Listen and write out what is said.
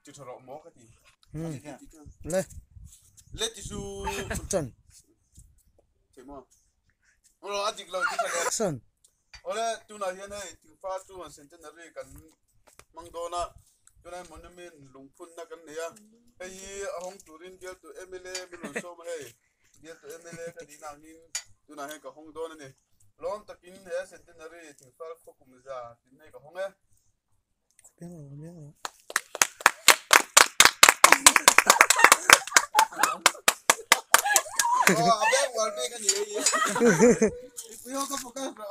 chỉ thở mỏ cái gì lên lên chỉ su chân thế mà rồi anh chỉ lời chỉ thở sơn ôi tu này hiện nay tu pha tu hoàn sinh chân này cần mang đồ na tu này muốn mình lùng phun na cần này à hay ông turin dia tu MLA mình luôn so mà hay dia tu MLA cái đi nào nhìn tu này cái hong đồ này lon takin he sinh chân này tu pha khóc cũng ra tin này cái hong ấy biết rồi abang walpe kan ye. Ipuyo ka puka bro.